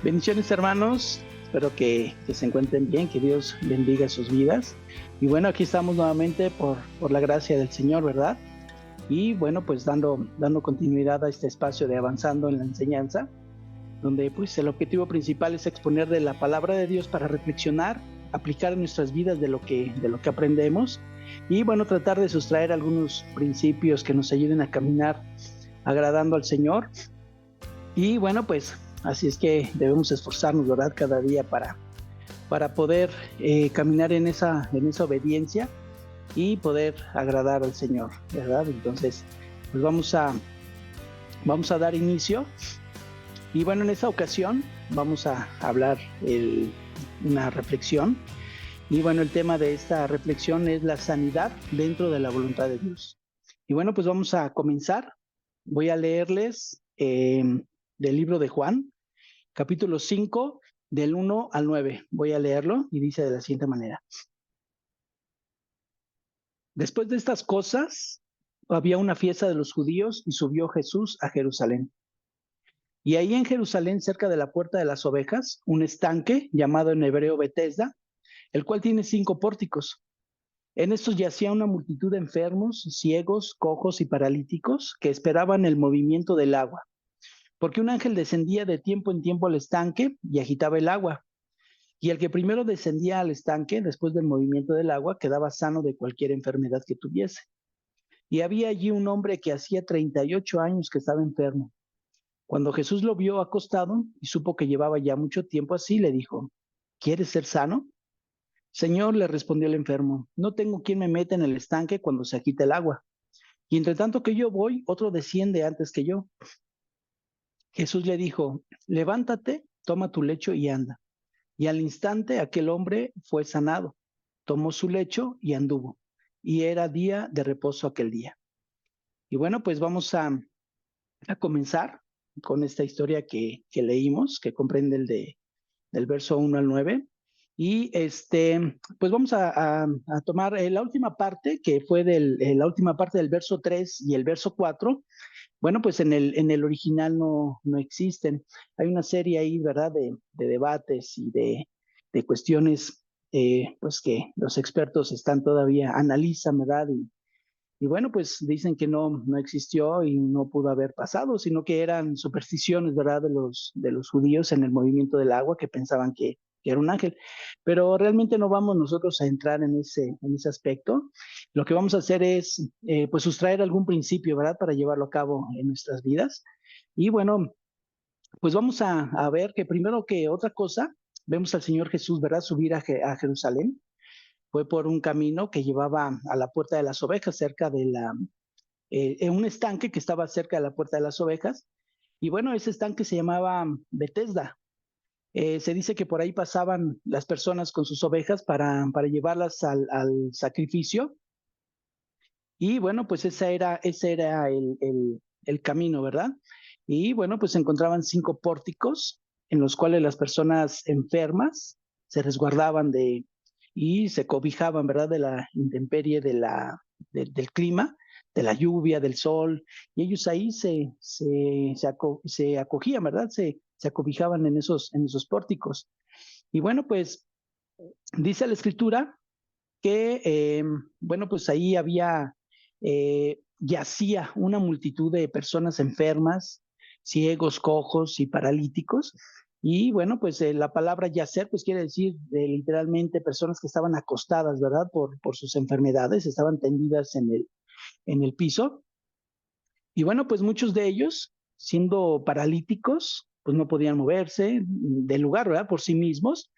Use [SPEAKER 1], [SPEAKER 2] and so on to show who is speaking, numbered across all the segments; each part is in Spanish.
[SPEAKER 1] Bendiciones, hermanos. Espero que se encuentren bien, que Dios bendiga sus vidas. Y bueno, aquí estamos nuevamente por la gracia del Señor, ¿verdad? Y bueno, pues dando continuidad a este espacio de avanzando en la enseñanza, donde pues el objetivo principal es exponer de la palabra de Dios para reflexionar, aplicar en nuestras vidas de lo que aprendemos y bueno, tratar de sustraer algunos principios que nos ayuden a caminar agradando al Señor. Y bueno, pues así es que debemos esforzarnos, ¿verdad? Cada día para poder caminar en esa obediencia y poder agradar al Señor, ¿verdad? Entonces, pues vamos a dar inicio. Y bueno, en esta ocasión vamos a hablar una reflexión. Y bueno, el tema de esta reflexión es la sanidad dentro de la voluntad de Dios. Y bueno, pues vamos a comenzar. Voy a leerles del libro de Juan, capítulo 5, del 1 al 9. Voy a leerlo y dice de la siguiente manera. Después de estas cosas, había una fiesta de los judíos y subió Jesús a Jerusalén. Y ahí en Jerusalén, cerca de la puerta de las ovejas, un estanque llamado en hebreo Betesda, el cual tiene 5 pórticos. En estos yacía una multitud de enfermos, ciegos, cojos y paralíticos que esperaban el movimiento del agua, porque un ángel descendía de tiempo en tiempo al estanque y agitaba el agua. Y el que primero descendía al estanque, después del movimiento del agua, quedaba sano de cualquier enfermedad que tuviese. Y había allí un hombre que hacía 38 años que estaba enfermo. Cuando Jesús lo vio acostado y supo que llevaba ya mucho tiempo así, le dijo, ¿quieres ser sano? Señor, le respondió el enfermo, no tengo quien me meta en el estanque cuando se agita el agua. Y entre tanto que yo voy, otro desciende antes que yo. Jesús le dijo, levántate, toma tu lecho y anda. Y al instante aquel hombre fue sanado, tomó su lecho y anduvo. Y era día de reposo aquel día. Y bueno, pues vamos a comenzar con esta historia que leímos, que comprende del verso 1 al 9. Y pues vamos a tomar la última parte, que fue la última parte del verso 3 y el verso 4. Bueno, pues en el original no existen. Hay una serie ahí, ¿verdad?, de debates y de cuestiones, pues que los expertos están todavía, analizan, ¿verdad? Y bueno, pues dicen que no existió y no pudo haber pasado, sino que eran supersticiones, ¿verdad?, de los judíos en el movimiento del agua, que pensaban que era un ángel. Pero realmente no vamos nosotros a entrar en ese aspecto. Lo que vamos a hacer es, pues, sustraer algún principio, ¿verdad?, para llevarlo a cabo en nuestras vidas. Y bueno, pues vamos a ver que primero que otra cosa, vemos al Señor Jesús, ¿verdad?, subir a Jerusalén. Fue por un camino que llevaba a la puerta de las ovejas, cerca de en un estanque que estaba cerca de la puerta de las ovejas. Y bueno, ese estanque se llamaba Betesda. Se dice que por ahí pasaban las personas con sus ovejas para llevarlas al sacrificio. Y bueno, pues ese era el camino, ¿verdad? Y bueno, pues se encontraban 5 pórticos en los cuales las personas enfermas se resguardaban y se cobijaban, ¿verdad?, de la intemperie del clima, de la lluvia, del sol, y ellos ahí se acogían, ¿verdad? Se acobijaban en esos pórticos. Y bueno, pues dice la escritura que, bueno, pues ahí yacía una multitud de personas enfermas, ciegos, cojos y paralíticos. Y bueno, pues la palabra yacer, pues quiere decir literalmente personas que estaban acostadas, ¿verdad? Por sus enfermedades, estaban tendidas en el piso. Y bueno, pues muchos de ellos, siendo paralíticos, pues no podían moverse del lugar, ¿verdad? Por sí mismos.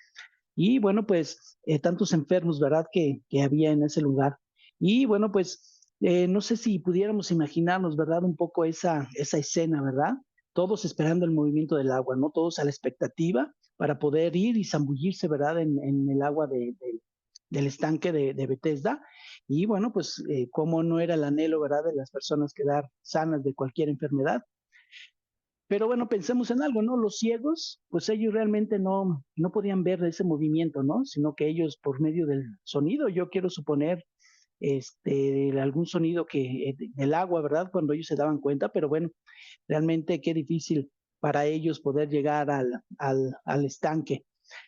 [SPEAKER 1] Y bueno, pues tantos enfermos, ¿verdad?, que había en ese lugar. Y bueno, pues no sé si pudiéramos imaginarnos, ¿verdad?, un poco esa escena, ¿verdad? Todos esperando el movimiento del agua, ¿no? Todos a la expectativa para poder ir y zambullirse, ¿verdad?, en el agua del estanque de Bethesda. Y bueno, pues cómo no era el anhelo, ¿verdad?, de las personas quedar sanas de cualquier enfermedad. Pero bueno, pensemos en algo, ¿no? Los ciegos, pues ellos realmente no podían ver ese movimiento, ¿no? Sino que ellos por medio del sonido, yo quiero suponer, algún sonido del agua, ¿verdad? Cuando ellos se daban cuenta, pero bueno, realmente qué difícil. para ellos poder llegar al estanque.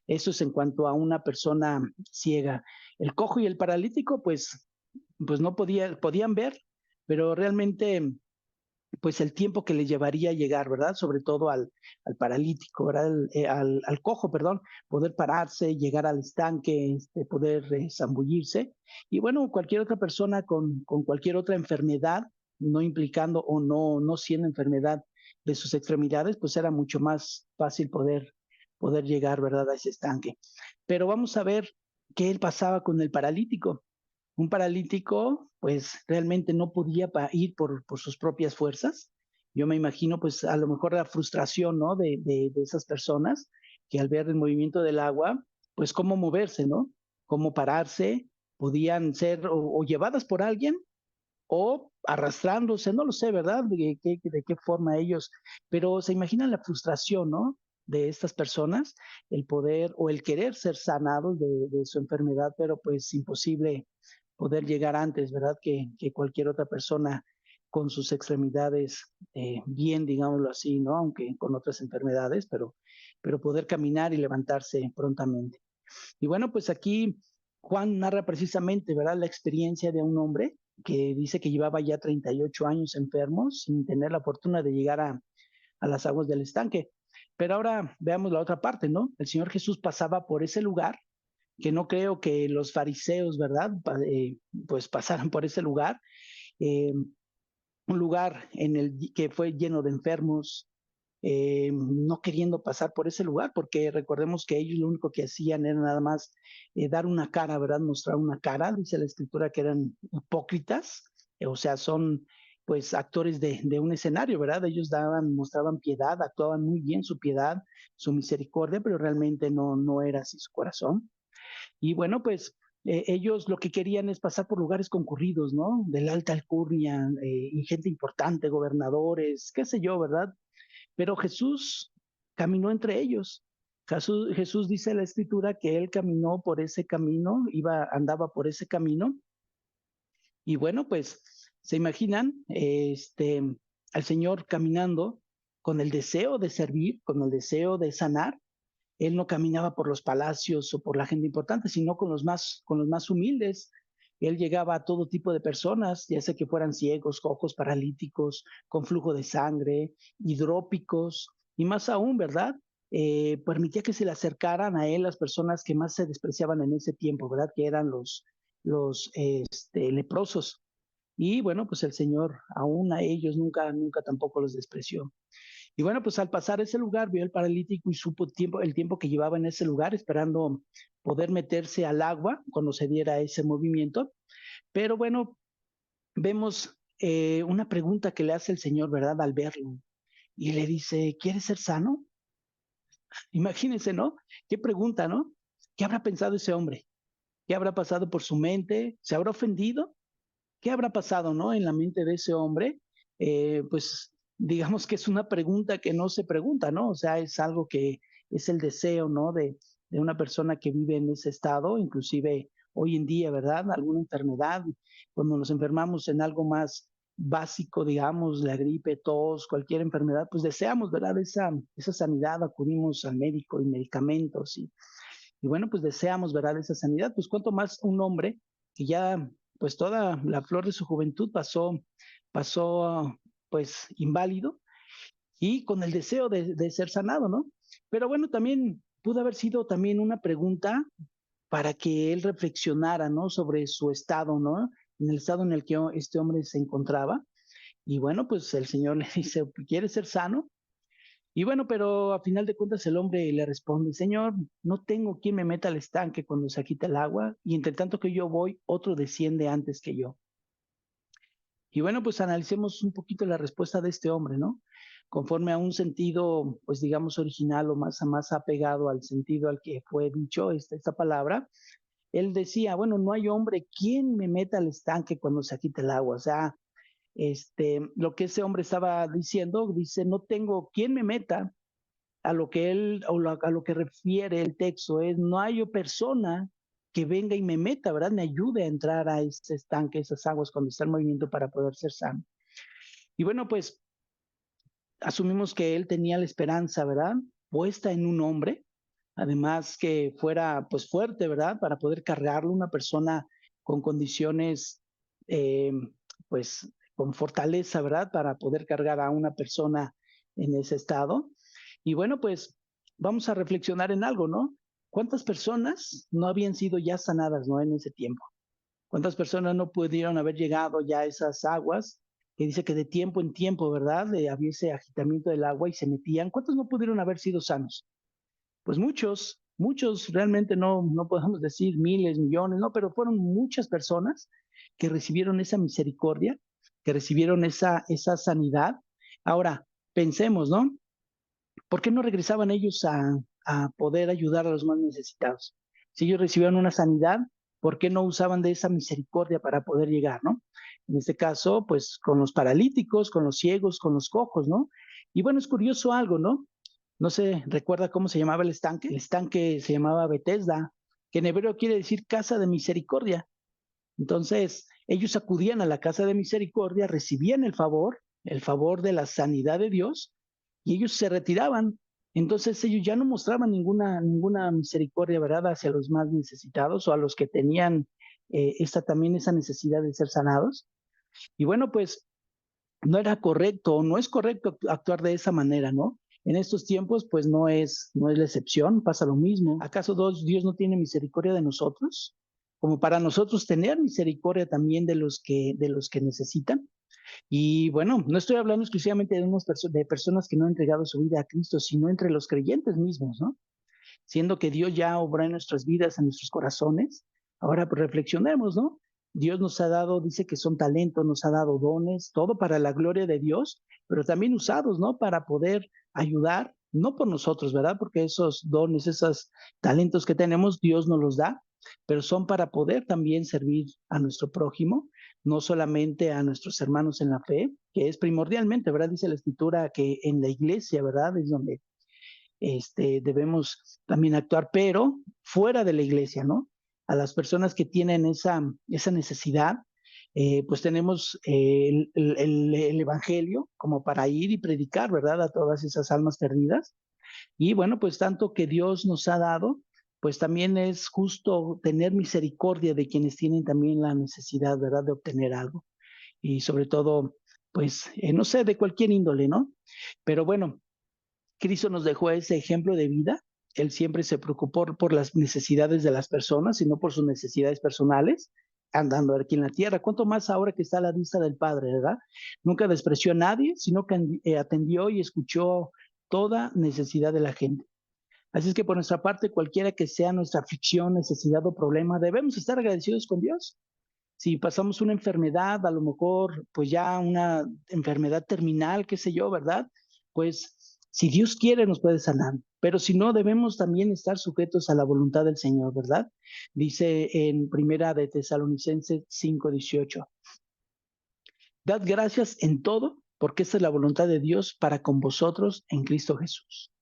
[SPEAKER 1] Eso es en cuanto a una persona ciega. El cojo y el paralítico, pues no podían ver, pero realmente pues el tiempo que le llevaría a llegar, ¿verdad? Sobre todo al paralítico, ¿verdad? Al cojo, perdón, poder pararse, llegar al estanque, poder zambullirse. Y bueno, cualquier otra persona con cualquier otra enfermedad, no implicando o no siendo enfermedad de sus extremidades, pues era mucho más fácil poder llegar, ¿verdad? A ese estanque. Pero vamos a ver qué pasaba con el paralítico. Un paralítico, pues realmente no podía ir por sus propias fuerzas. Yo me imagino, pues a lo mejor la frustración, ¿no? De esas personas que al ver el movimiento del agua, pues cómo moverse, ¿no? Cómo pararse, podían ser o llevadas por alguien o arrastrándose, no lo sé, ¿verdad? De qué forma ellos, pero se imaginan la frustración, ¿no? De estas personas, el poder o el querer ser sanados de su enfermedad, pero pues imposible poder llegar antes, ¿verdad? Que cualquier otra persona con sus extremidades bien, digámoslo así, ¿no? Aunque con otras enfermedades, pero poder caminar y levantarse prontamente. Y bueno, pues aquí Juan narra precisamente, ¿verdad? La experiencia de un hombre que dice que llevaba ya 38 años enfermo sin tener la fortuna de llegar a las aguas del estanque. Pero ahora veamos la otra parte, ¿no? El Señor Jesús pasaba por ese lugar, que no creo que los fariseos, ¿verdad? Pues pasaran por ese lugar, eh, un lugar en el que fue lleno de enfermos, no queriendo pasar por ese lugar, porque recordemos que ellos lo único que hacían era nada más dar una cara, ¿verdad? Mostrar una cara, dice la escritura que eran hipócritas, o sea, son pues actores de un escenario, ¿verdad? Ellos mostraban piedad, actuaban muy bien su piedad, su misericordia, pero realmente no era así su corazón. Y bueno, pues ellos lo que querían es pasar por lugares concurridos, ¿no? De la alta alcurnia, y gente importante, gobernadores, qué sé yo, ¿verdad? Pero Jesús caminó entre ellos. Jesús dice en la escritura que él caminó por ese camino, andaba por ese camino. Y bueno, pues se imaginan al Señor caminando con el deseo de servir, con el deseo de sanar. Él no caminaba por los palacios o por la gente importante, sino con los más humildes. Él llegaba a todo tipo de personas, ya sea que fueran ciegos, cojos, paralíticos, con flujo de sangre, hidrópicos, y más aún, ¿verdad? Permitía que se le acercaran a él las personas que más se despreciaban en ese tiempo, ¿verdad? Que eran los leprosos. Y bueno, pues el Señor aún a ellos nunca tampoco los despreció. Y bueno, pues al pasar ese lugar, vio el paralítico y supo el tiempo que llevaba en ese lugar, esperando poder meterse al agua cuando se diera ese movimiento. Pero bueno, vemos una pregunta que le hace el Señor, ¿verdad? Al verlo. Y le dice, ¿quieres ser sano? Imagínense, ¿no? Qué pregunta, ¿no? ¿Qué habrá pensado ese hombre? ¿Qué habrá pasado por su mente? ¿Se habrá ofendido? ¿Qué habrá pasado, no, en la mente de ese hombre? Pues digamos que es una pregunta que no se pregunta, ¿no? O sea, es algo que es el deseo, ¿no? De una persona que vive en ese estado, inclusive hoy en día, ¿verdad? Alguna enfermedad, cuando nos enfermamos en algo más básico, digamos, la gripe, tos, cualquier enfermedad, pues deseamos, ¿verdad? Esa sanidad, acudimos al médico y medicamentos y bueno, pues deseamos, ¿verdad? Esa sanidad, pues cuánto más un hombre que ya pues toda la flor de su juventud pasó pues inválido y con el deseo de ser sanado, ¿no? Pero bueno, también pudo haber sido también una pregunta para que él reflexionara, ¿no? Sobre su estado, ¿no? En el estado en el que este hombre se encontraba. Y bueno, pues el Señor le dice, ¿quieres ser sano? Y bueno, pero a final de cuentas el hombre le responde, Señor, no tengo quien me meta al estanque cuando se quita el agua, y entre tanto que yo voy, otro desciende antes que yo. Y bueno, pues analicemos un poquito la respuesta de este hombre, ¿no? Conforme a un sentido, pues digamos, original o más apegado al sentido al que fue dicho esta palabra, él decía, bueno, no hay hombre quien me meta al estanque cuando se quita el agua. O sea, lo que ese hombre estaba diciendo, dice, no tengo quien me meta a lo que él, a lo que refiere el texto, es no hay persona que venga y me meta, ¿verdad? Me ayude a entrar a ese estanque, esas aguas cuando está en movimiento para poder ser sano. Y bueno, pues asumimos que él tenía la esperanza, ¿verdad? Puesta en un hombre, además que fuera pues fuerte, ¿verdad? Para poder cargarlo, una persona con condiciones, eh, pues con fortaleza, ¿verdad? Para poder cargar a una persona en ese estado. Y bueno, pues vamos a reflexionar en algo, ¿no? ¿Cuántas personas no habían sido ya sanadas, ¿no? En ese tiempo. ¿Cuántas personas no pudieron haber llegado ya a esas aguas? Que dice que de tiempo en tiempo, ¿verdad? Había ese agitamiento del agua y se metían. ¿Cuántos no pudieron haber sido sanos? Pues muchos, muchos, realmente no podemos decir miles, millones, no, pero fueron muchas personas que recibieron esa misericordia, que recibieron esa sanidad. Ahora, pensemos, ¿no? ¿Por qué no regresaban ellos a poder ayudar a los más necesitados? Si ellos recibieron una sanidad, ¿por qué no usaban de esa misericordia para poder llegar, no? En este caso, pues con los paralíticos, con los ciegos, con los cojos, ¿no? Y bueno, es curioso algo, ¿no? No se recuerda cómo se llamaba el estanque. El estanque se llamaba Betesda, que en hebreo quiere decir casa de misericordia. Entonces, ellos acudían a la casa de misericordia, recibían el favor de la sanidad de Dios, y ellos se retiraban. Entonces, ellos ya no mostraban ninguna misericordia, ¿verdad?, hacia los más necesitados o a los que tenían también esa necesidad de ser sanados. Y bueno, pues no era correcto, no es correcto actuar de esa manera, ¿no? En estos tiempos, pues no es la excepción, pasa lo mismo. ¿Acaso Dios no tiene misericordia de nosotros? Como para nosotros tener misericordia también de los que necesitan. Y bueno, no estoy hablando exclusivamente de personas que no han entregado su vida a Cristo, sino entre los creyentes mismos, ¿no? Siendo que Dios ya obró en nuestras vidas, en nuestros corazones. Ahora pues reflexionemos, ¿no? Dios nos ha dado, dice que son talentos, nos ha dado dones, todo para la gloria de Dios, pero también usados, ¿no? Para poder ayudar, no por nosotros, ¿verdad? Porque esos dones, esos talentos que tenemos, Dios nos los da, pero son para poder también servir a nuestro prójimo, no solamente a nuestros hermanos en la fe, que es primordialmente, ¿verdad? Dice la Escritura que en la iglesia, ¿verdad? Es donde debemos también actuar, pero fuera de la iglesia, ¿no? A las personas que tienen esa necesidad, pues tenemos el Evangelio como para ir y predicar, ¿verdad? A todas esas almas perdidas. Y bueno, pues tanto que Dios nos ha dado, pues también es justo tener misericordia de quienes tienen también la necesidad, ¿verdad? De obtener algo. Y sobre todo, pues, no sé, de cualquier índole, ¿no? Pero bueno, Cristo nos dejó ese ejemplo de vida. Él siempre se preocupó por las necesidades de las personas y no por sus necesidades personales, andando aquí en la tierra. ¿Cuánto más ahora que está a la vista del Padre, verdad? Nunca despreció a nadie, sino que atendió y escuchó toda necesidad de la gente. Así es que por nuestra parte, cualquiera que sea nuestra aflicción, necesidad o problema, debemos estar agradecidos con Dios. Si pasamos una enfermedad, a lo mejor pues ya una enfermedad terminal, qué sé yo, ¿verdad? Pues si Dios quiere nos puede sanar, pero si no, debemos también estar sujetos a la voluntad del Señor, ¿verdad? Dice en Primera de Tesalonicenses 5:18, dad gracias en todo, porque esta es la voluntad de Dios para con vosotros en Cristo Jesús.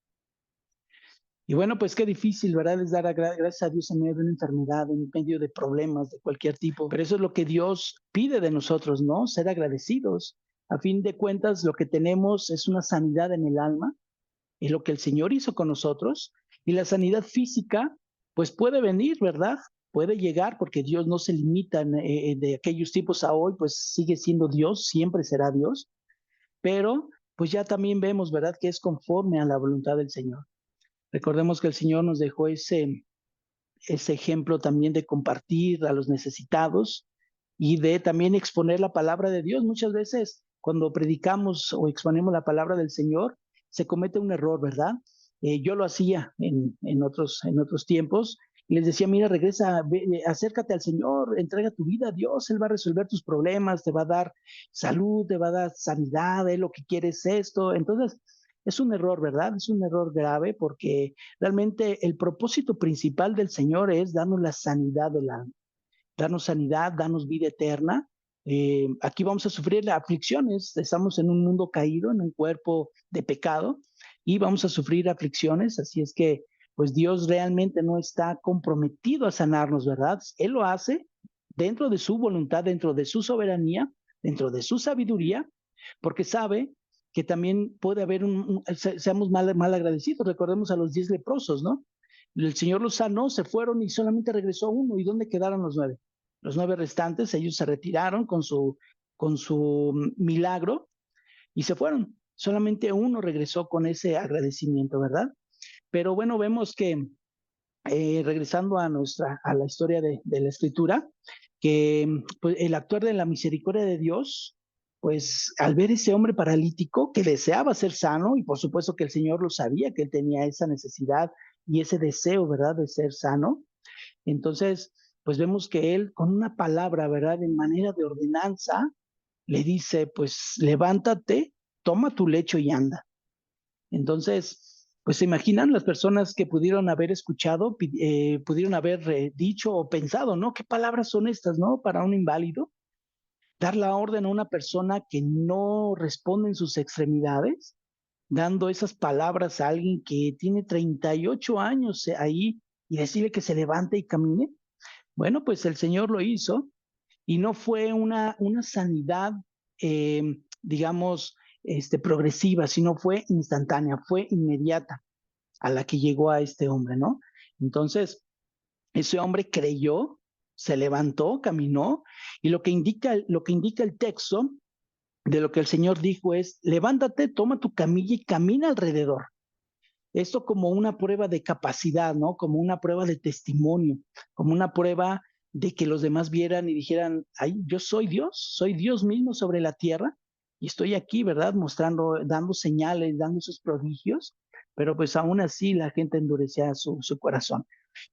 [SPEAKER 1] Y bueno, pues qué difícil, ¿verdad? Es dar gracias a Dios en medio de una enfermedad, en medio de problemas de cualquier tipo. Pero eso es lo que Dios pide de nosotros, ¿no? Ser agradecidos. A fin de cuentas, lo que tenemos es una sanidad en el alma, es lo que el Señor hizo con nosotros. Y la sanidad física, pues puede venir, ¿verdad? Puede llegar porque Dios no se limita de aquellos tipos a hoy, pues sigue siendo Dios, siempre será Dios. Pero pues ya también vemos, ¿verdad? Que es conforme a la voluntad del Señor. Recordemos que el Señor nos dejó ese ejemplo también de compartir a los necesitados y de también exponer la palabra de Dios. Muchas veces cuando predicamos o exponemos la palabra del Señor, se comete un error, ¿verdad? Yo lo hacía en otros tiempos y les decía, mira, regresa, acércate al Señor, entrega tu vida a Dios, Él va a resolver tus problemas, te va a dar salud, te va a dar sanidad, Él lo que quiere es esto. Entonces, es un error, ¿verdad? Es un error grave porque realmente el propósito principal del Señor es darnos la sanidad del alma, darnos sanidad, darnos vida eterna. Aquí vamos a sufrir aflicciones, estamos en un mundo caído, en un cuerpo de pecado y vamos a sufrir aflicciones, así es que pues Dios realmente no está comprometido a sanarnos, ¿verdad? Él lo hace dentro de su voluntad, dentro de su soberanía, dentro de su sabiduría, porque sabe que también puede haber seamos mal agradecidos. Recordemos a los 10 leprosos, ¿no? El Señor los sanó, se fueron y solamente regresó uno. ¿Y dónde quedaron los 9? Los 9 restantes, ellos se retiraron con su milagro y se fueron. Solamente uno regresó con ese agradecimiento, ¿verdad? Pero bueno, vemos que regresando a la historia de la escritura, que pues, el actuar de la misericordia de Dios, pues al ver ese hombre paralítico que deseaba ser sano, y por supuesto que el Señor lo sabía, que él tenía esa necesidad y ese deseo, ¿verdad?, de ser sano, entonces, pues vemos que él con una palabra, ¿verdad?, en manera de ordenanza, le dice, pues levántate, toma tu lecho y anda. Entonces, pues se imaginan las personas que pudieron haber escuchado, pudieron haber dicho o pensado, ¿no? ¿Qué palabras son estas, no? Para un inválido, dar la orden a una persona que no responde en sus extremidades, dando esas palabras a alguien que tiene 38 años ahí y decirle que se levante y camine. Bueno, pues el Señor lo hizo y no fue una sanidad, digamos, progresiva, sino fue instantánea, fue inmediata a la que llegó a este hombre, ¿no? Entonces, ese hombre creyó, se levantó, caminó, y lo que indica el texto de lo que el Señor dijo es, levántate, toma tu camilla y camina alrededor. Esto como una prueba de capacidad, ¿no? Como una prueba de testimonio, como una prueba de que los demás vieran y dijeran, ay, yo soy Dios mismo sobre la tierra y estoy aquí, ¿verdad? Mostrando, dando señales, dando esos prodigios, pero pues aún así la gente endurecía su corazón.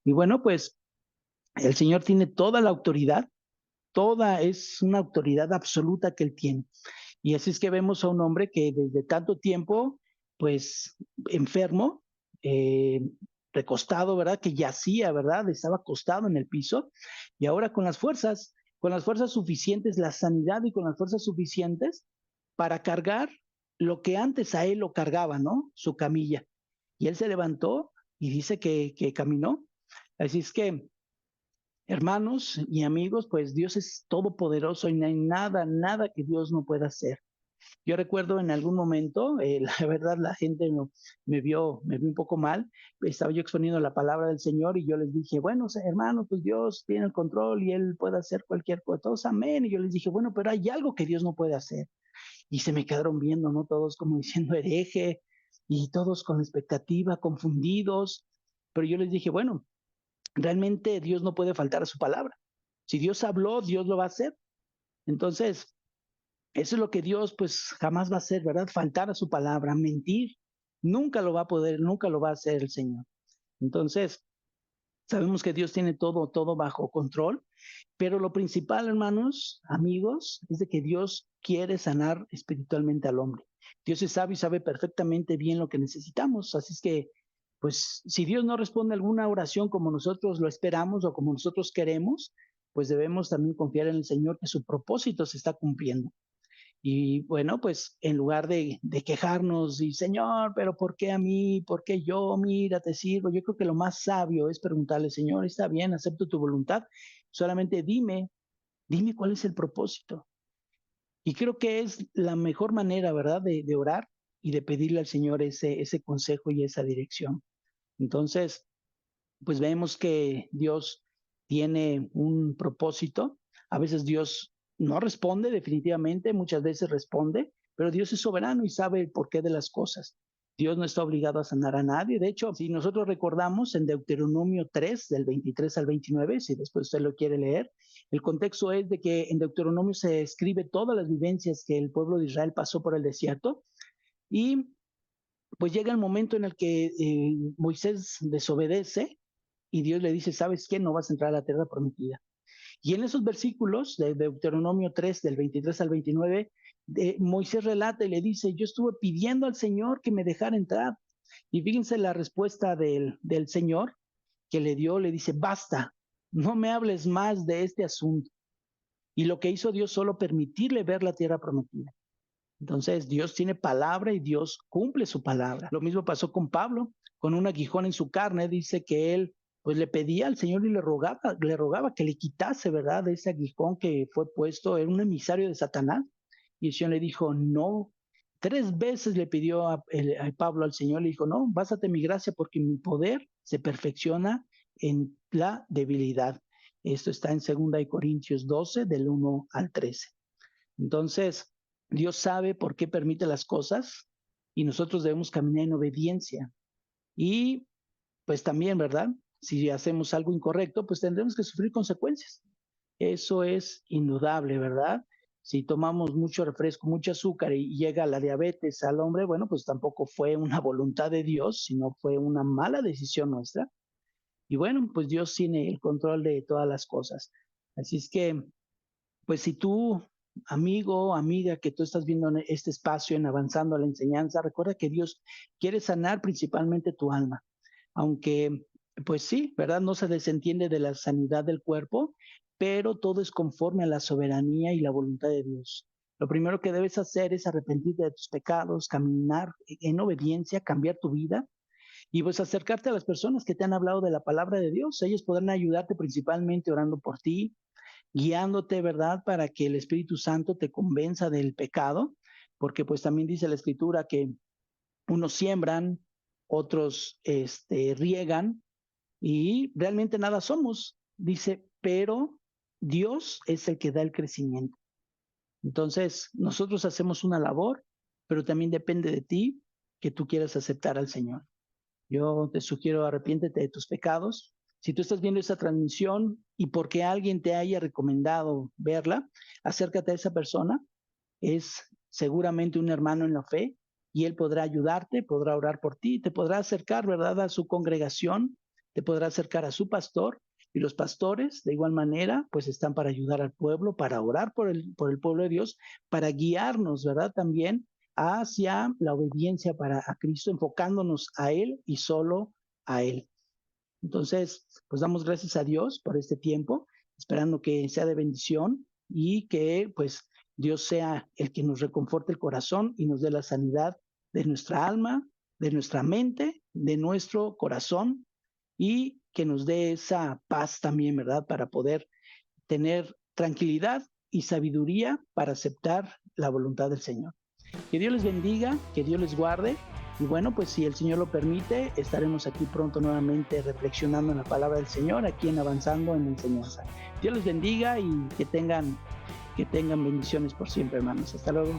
[SPEAKER 1] Y bueno, pues el Señor tiene toda la autoridad, toda es una autoridad absoluta que Él tiene. Y así es que vemos a un hombre que desde tanto tiempo, pues enfermo, eh, recostado, ¿verdad? Que yacía, ¿verdad? Estaba acostado en el piso y ahora con las fuerzas suficientes, la sanidad y con las fuerzas suficientes para cargar lo que antes a él lo cargaba, ¿no? Su camilla. Y él se levantó y dice que caminó. Así es que, hermanos y amigos, pues Dios es todopoderoso y no hay nada que Dios no pueda hacer. Yo recuerdo en algún momento, la verdad, la gente me vio un poco mal. Estaba yo exponiendo la palabra del Señor y yo les dije, bueno, hermano, pues Dios tiene el control y Él puede hacer cualquier cosa. Todos amén. Y yo les dije, bueno, pero hay algo que Dios no puede hacer. Y se me quedaron viendo, ¿no? Todos como diciendo hereje y todos con expectativa, confundidos. Pero yo les dije, bueno, realmente Dios no puede faltar a su palabra. Si Dios habló, Dios lo va a hacer. Entonces, eso es lo que Dios pues jamás va a hacer, ¿verdad? Faltar a su palabra, mentir. Nunca lo va a poder, nunca lo va a hacer el Señor. Entonces, sabemos que Dios tiene todo bajo control, pero lo principal, hermanos, amigos, es de que Dios quiere sanar espiritualmente al hombre. Dios es sabio y sabe perfectamente bien lo que necesitamos. Así es que, pues, si Dios no responde a alguna oración como nosotros lo esperamos o como nosotros queremos, pues debemos también confiar en el Señor que su propósito se está cumpliendo. Y bueno, pues en lugar de quejarnos y Señor, pero ¿por qué a mí? ¿Por qué yo? Mira, te sirvo. Yo creo que lo más sabio es preguntarle, Señor, está bien, acepto tu voluntad. Solamente dime cuál es el propósito. Y creo que es la mejor manera, ¿verdad?, de orar y de pedirle al Señor ese consejo y esa dirección. Entonces, pues vemos que Dios tiene un propósito. A veces Dios no responde definitivamente, muchas veces responde, pero Dios es soberano y sabe el porqué de las cosas. Dios no está obligado a sanar a nadie. De hecho, si nosotros recordamos en Deuteronomio 3, del 23 al 29, si después usted lo quiere leer, el contexto es de que en Deuteronomio se escribe todas las vivencias que el pueblo de Israel pasó por el desierto y pues llega el momento en el que Moisés desobedece y Dios le dice, ¿sabes qué? No vas a entrar a la tierra prometida. Y en esos versículos de Deuteronomio 3, del 23 al 29, Moisés relata y le dice, yo estuve pidiendo al Señor que me dejara entrar. Y fíjense la respuesta del Señor que le dio, le dice, basta, no me hables más de este asunto. Y lo que hizo Dios solo permitirle ver la tierra prometida. Entonces, Dios tiene palabra y Dios cumple su palabra. Lo mismo pasó con Pablo, con un aguijón en su carne, dice que él pues le pedía al Señor y le rogaba que le quitase, ¿verdad?, ese aguijón que fue puesto, era un emisario de Satanás. Y el Señor le dijo, no, 3 veces le pidió a Pablo al Señor, le dijo, no, bástate mi gracia porque mi poder se perfecciona en la debilidad. Esto está en 2 Corintios 12, del 1 al 13. Entonces, Dios sabe por qué permite las cosas y nosotros debemos caminar en obediencia. Y pues también, ¿verdad? Si hacemos algo incorrecto, pues tendremos que sufrir consecuencias. Eso es indudable, ¿verdad? Si tomamos mucho refresco, mucho azúcar y llega la diabetes al hombre, bueno, pues tampoco fue una voluntad de Dios, sino fue una mala decisión nuestra. Y bueno, pues Dios tiene el control de todas las cosas. Así es que, pues si tú, amigo, amiga, que tú estás viendo en este espacio, en avanzando a la enseñanza, recuerda que Dios quiere sanar principalmente tu alma. Aunque, pues sí, ¿verdad? No se desentiende de la sanidad del cuerpo, pero todo es conforme a la soberanía y la voluntad de Dios. Lo primero que debes hacer es arrepentirte de tus pecados, caminar en obediencia, cambiar tu vida y pues acercarte a las personas que te han hablado de la palabra de Dios. Ellos podrán ayudarte principalmente orando por ti, guiándote, ¿verdad? Para que el Espíritu Santo te convenza del pecado, porque pues también dice la Escritura que unos siembran, otros riegan y realmente nada somos. Dice, pero Dios es el que da el crecimiento. Entonces, nosotros hacemos una labor, pero también depende de ti que tú quieras aceptar al Señor. Yo te sugiero arrepiéntete de tus pecados. Si tú estás viendo esa transmisión y porque alguien te haya recomendado verla, acércate a esa persona. Es seguramente un hermano en la fe y él podrá ayudarte, podrá orar por ti, te podrá acercar, ¿verdad?, a su congregación, te podrá acercar a su pastor y los pastores, de igual manera, pues están para ayudar al pueblo, para orar por el pueblo de Dios, para guiarnos, ¿verdad?, también hacia la obediencia a Cristo, enfocándonos a Él y solo a Él. Entonces, pues damos gracias a Dios por este tiempo, esperando que sea de bendición y que pues Dios sea el que nos reconforte el corazón y nos dé la sanidad de nuestra alma, de nuestra mente, de nuestro corazón y que nos dé esa paz también, ¿verdad? Para poder tener tranquilidad y sabiduría para aceptar la voluntad del Señor. Que Dios les bendiga, que Dios les guarde. Y bueno, pues si el Señor lo permite, estaremos aquí pronto nuevamente reflexionando en la palabra del Señor, aquí en Avanzando en la Enseñanza. Dios les bendiga y que tengan bendiciones por siempre, hermanos. Hasta luego.